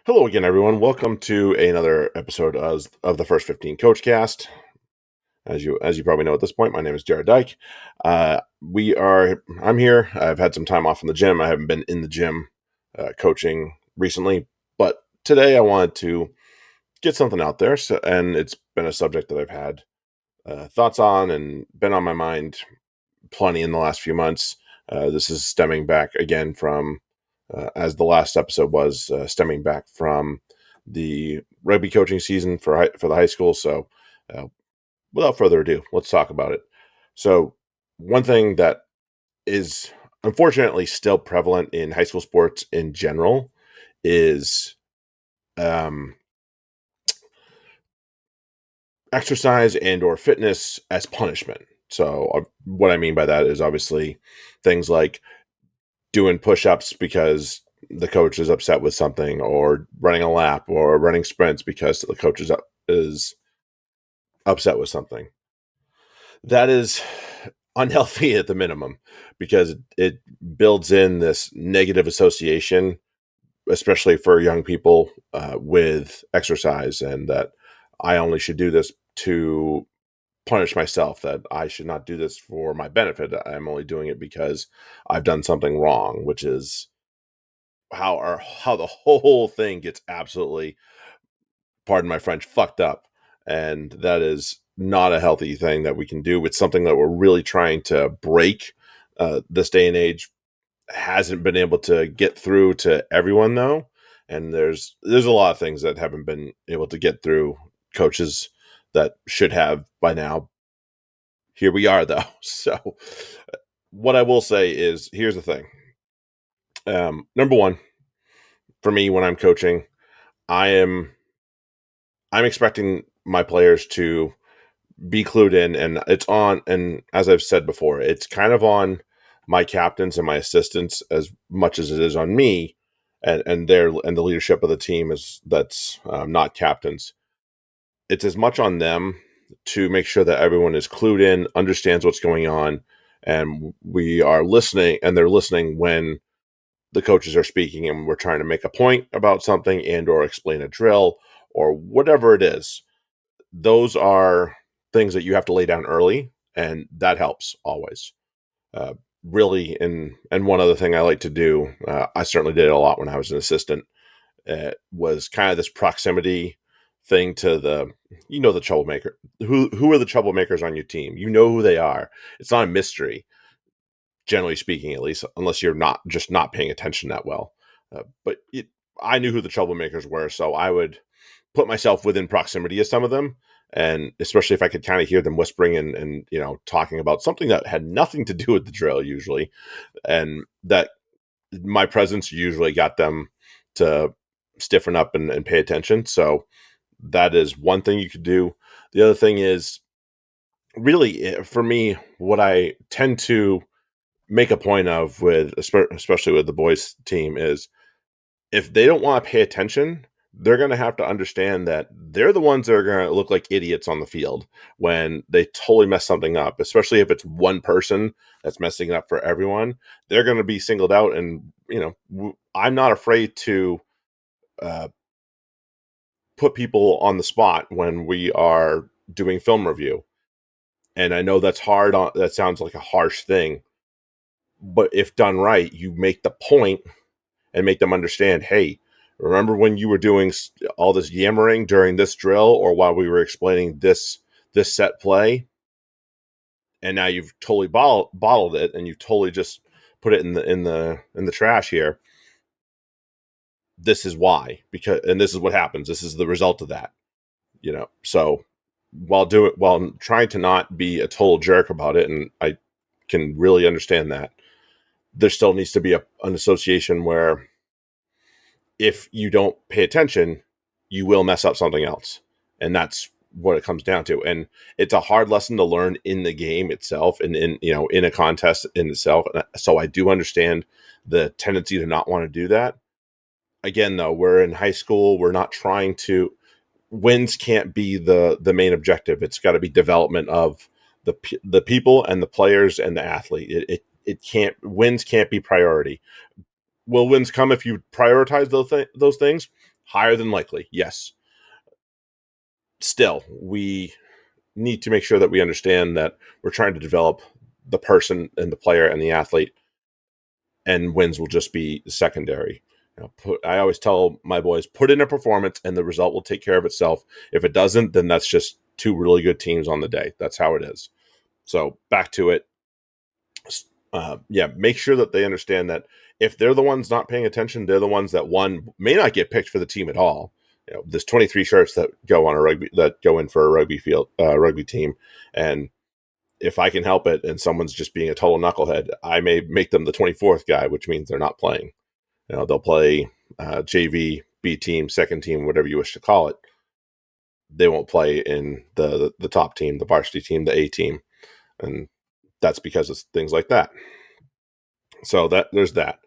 Hello again, everyone. Welcome to another episode of the First 15 Coach Cast. As you probably know at this point, my name is Jared Dyke. I'm here. I've had some time off in the gym. I haven't been in the gym coaching recently, but today I wanted to get something out there. And it's been a subject that I've had thoughts on and been on my mind plenty in the last few months. This is stemming back again from, as the last episode was, stemming back from the rugby coaching season for the high school. So, uh, without further ado, let's talk about it. So, one thing that is unfortunately still prevalent in high school sports in general is um, exercise and or fitness as punishment. So, what I mean by that is obviously things like doing push-ups because the coach is upset with something, or running a lap, or running sprints because the coach is upset with something. That is unhealthy at the minimum, because it builds in this negative association, especially for young people, with exercise, and that I only should do this to punish myself, that I should not do this for my benefit. I'm only doing it because I've done something wrong, which is how the whole thing gets absolutely, pardon my French, fucked up. And that is not a healthy thing that we can do. It's something that we're really trying to break. This day and age hasn't been able to get through to everyone, though. And there's a lot of things that haven't been able to get through coaches that should have by now. Here we are, though. So what I will say is, here's the thing. Number one, for me, when I'm coaching, I am I'm expecting my players to be clued in, and it's on. And as I've said before, it's kind of on my captains and my assistants as much as it is on me, and the leadership of the team is that's not captains. It's as much on them to make sure that everyone is clued in, understands what's going on, and we are listening, and they're listening when the coaches are speaking, and we're trying to make a point about something and or explain a drill or whatever it is. Those are things that you have to lay down early, and that helps always. Uh, Really, and one other thing I like to do, I certainly did it a lot when I was an assistant, was kind of this proximity thing to the troublemaker. Who are the troublemakers on your team? You know who they are. It's not a mystery, generally speaking, at least, unless you're not paying attention that well. But I knew who the troublemakers were, so I would put myself within proximity of some of them, and especially if I could kind of hear them whispering and talking about something that had nothing to do with the drill usually, and that my presence usually got them to stiffen up and pay attention. So that is one thing you could do. The other thing is, really, for me, what I tend to make a point of, with especially with the boys team, is if they don't want to pay attention, they're going to have to understand that they're the ones that are going to look like idiots on the field when they totally mess something up, especially if it's one person that's messing it up for everyone. They're going to be singled out. And, I'm not afraid to uh, put people on the spot when we are doing film review. And I know that's hard. That sounds like a harsh thing. But if done right, you make the point and make them understand, hey, remember when you were doing all this yammering during this drill, or while we were explaining this set play, and now you've totally bottled it, and you totally just put it in the trash here. This is why, and this is what happens. This is the result of that. So while trying to not be a total jerk about it, and I can really understand that, there still needs to be an association where, if you don't pay attention, you will mess up something else. And that's what it comes down to. And it's a hard lesson to learn in the game itself, and in a contest in itself. So I do understand the tendency to not want to do that. Again, though, we're in high school. We're not trying to wins can't be the main objective. It's got to be development of the people and the players and the athlete. It can't Wins can't be priority. Will wins come if you prioritize those things? Higher than likely, yes. Still, we need to make sure that we understand that we're trying to develop the person and the player and the athlete, and wins will just be secondary. I always tell my boys, put in a performance and the result will take care of itself. If it doesn't, then that's just two really good teams on the day. That's how it is. So back to it. Yeah, make sure that they understand that if they're the ones not paying attention, they're the ones that one may not get picked for the team at all. There's 23 shirts that go on a rugby that go in for a rugby team, and if I can help it and someone's just being a total knucklehead, I may make them the 24th guy, which means they're not playing. They'll play JV, B team, second team, whatever you wish to call it. They won't play in the top team, the varsity team, the A team, and that's because of things like that. So that there's that.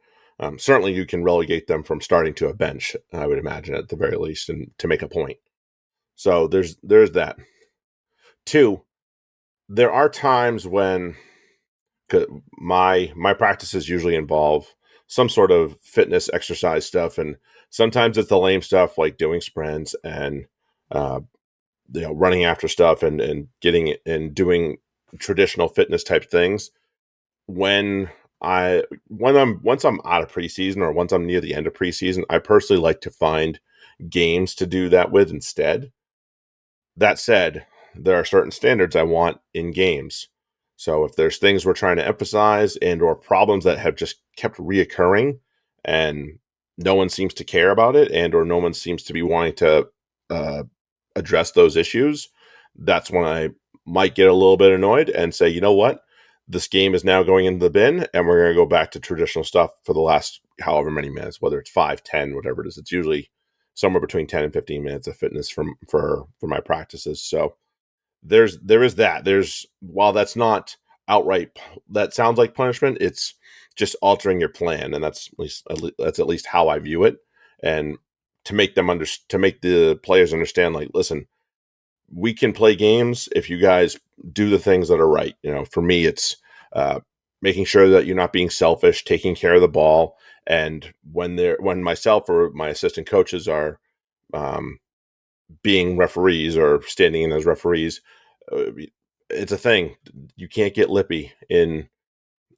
Certainly, you can relegate them from starting to a bench. I would imagine at the very least, and to make a point. So there's that. Two, there are times when my practices usually involve some sort of fitness exercise stuff, and sometimes it's the lame stuff like doing sprints and uh, running after stuff and getting and doing traditional fitness type things. When I'm once I'm out of preseason or once I'm near the end of preseason, I personally like to find games to do that with instead. That said, there are certain standards I want in games. So if there's things we're trying to emphasize and or problems that have just kept reoccurring and no one seems to care about it and or no one seems to be wanting to uh, address those issues, that's when I might get a little bit annoyed and say, you know what? This game is now going into the bin and we're going to go back to traditional stuff for the last however many minutes, whether it's 5, 10, whatever it is. It's usually somewhere between 10 and 15 minutes of fitness for my practices. So there is that. There's while that's not outright that sounds like punishment, it's just altering your plan, and that's at least how I view it. And to make the players understand, like, listen, we can play games if you guys do the things that are right. For me, it's making sure that you're not being selfish, taking care of the ball, and when myself or my assistant coaches are um, being referees or standing in as referees, it's a thing. You can't get lippy in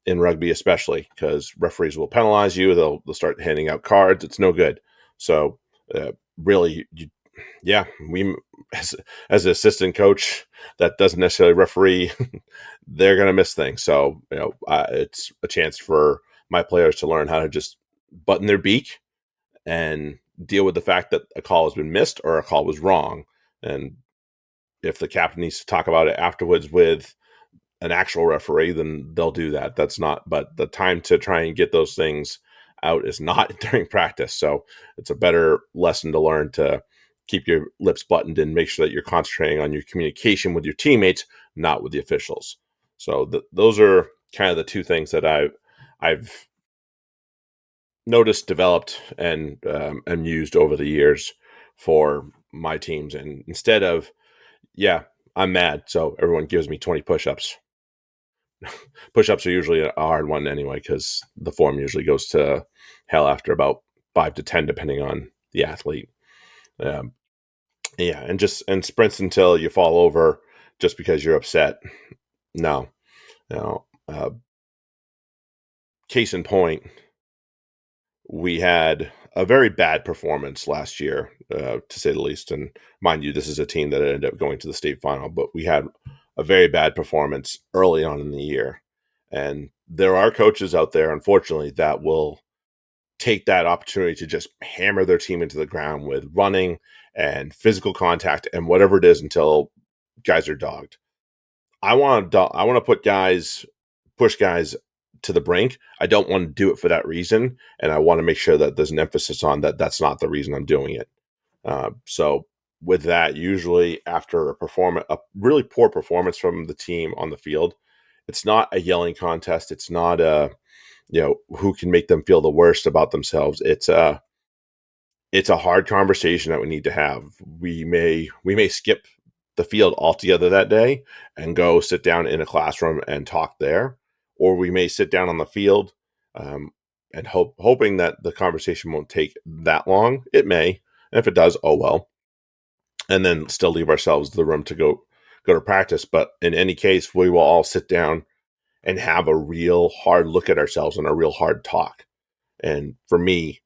rugby, especially because referees will penalize you. They'll start handing out cards. It's no good. So really, yeah, we as an assistant coach that doesn't necessarily referee, they're going to miss things. So it's a chance for my players to learn how to just button their beak and deal with the fact that a call has been missed or a call was wrong. And if the captain needs to talk about it afterwards with an actual referee, then they'll do that. That's not, but the time to try and get those things out is not during practice. So it's a better lesson to learn to keep your lips buttoned and make sure that you're concentrating on your communication with your teammates, not with the officials. So those are kind of the two things that I've noticed, developed, and used over the years for my teams. And instead of, yeah, I'm mad, so everyone gives me 20 push-ups. Push-ups are usually a hard one anyway because the form usually goes to hell after about 5 to 10, depending on the athlete. Um, yeah, and sprints until you fall over just because you're upset. No, no. Case in point, we had a very bad performance last year, to say the least. And mind you, this is a team that ended up going to the state final, but we had a very bad performance early on in the year. And there are coaches out there, unfortunately, that will take that opportunity to just hammer their team into the ground with running and physical contact and whatever it is until guys are dogged. I want to push guys to the brink. I don't want to do it for that reason, and I want to make sure that there's an emphasis on that. That's not the reason I'm doing it. So with that, usually after a really poor performance from the team on the field, it's not a yelling contest. It's not a who can make them feel the worst about themselves. It's a hard conversation that we need to have. We may skip the field altogether that day and go sit down in a classroom and talk there, or we may sit down on the field um, and hoping that the conversation won't take that long. It may, And if it does, oh well. And then still leave ourselves the room to go to practice. But in any case, we will all sit down and have a real hard look at ourselves and a real hard talk. And for me,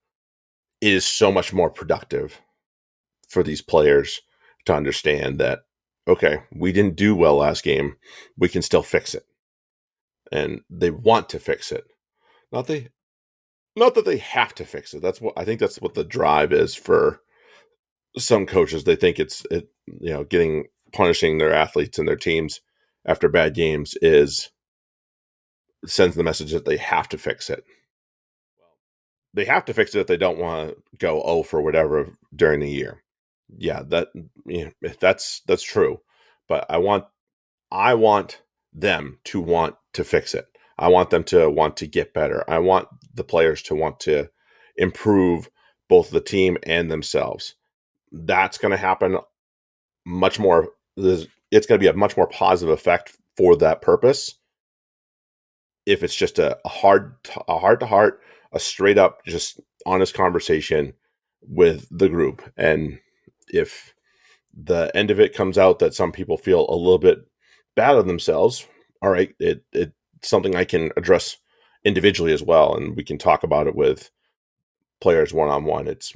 it is so much more productive for these players to understand that, okay, we didn't do well last game. We can still fix it. And they want to fix it. Not they not that they have to fix it. That's what I think that's what the drive is for some coaches. They think getting punishing their athletes and their teams after bad games is sends the message that they have to fix it. They have to fix it if they don't want to go for whatever during the year. Yeah, that's true. But I want them to want to fix it. I want them to want to get better. I want the players to want to improve both the team and themselves. That's going to happen much more. It's going to be a much more positive effect for that purpose if it's just a heart to heart, a straight up, just honest conversation with the group. And if the end of it comes out that some people feel a little bit bad of themselves, all right, it's something I can address individually as well, and we can talk about it with players one on one. It's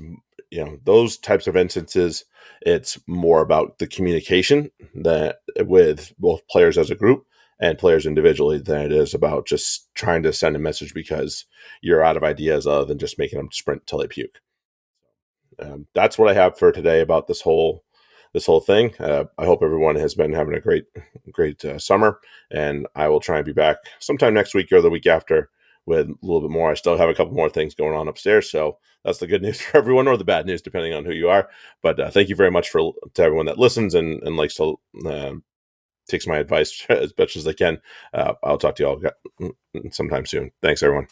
those types of instances. It's more about the communication that with both players as a group and players individually than it is about just trying to send a message because you're out of ideas other than just making them sprint till they puke. That's what I have for today about this whole thing. I hope everyone has been having a great summer, and I will try and be back sometime next week or the week after with a little bit more. I still have a couple more things going on upstairs, so that's the good news for everyone, or the bad news, depending on who you are. But thank you very much to everyone that listens and likes to takes my advice as much as they can. I'll talk to you all sometime soon. Thanks, everyone.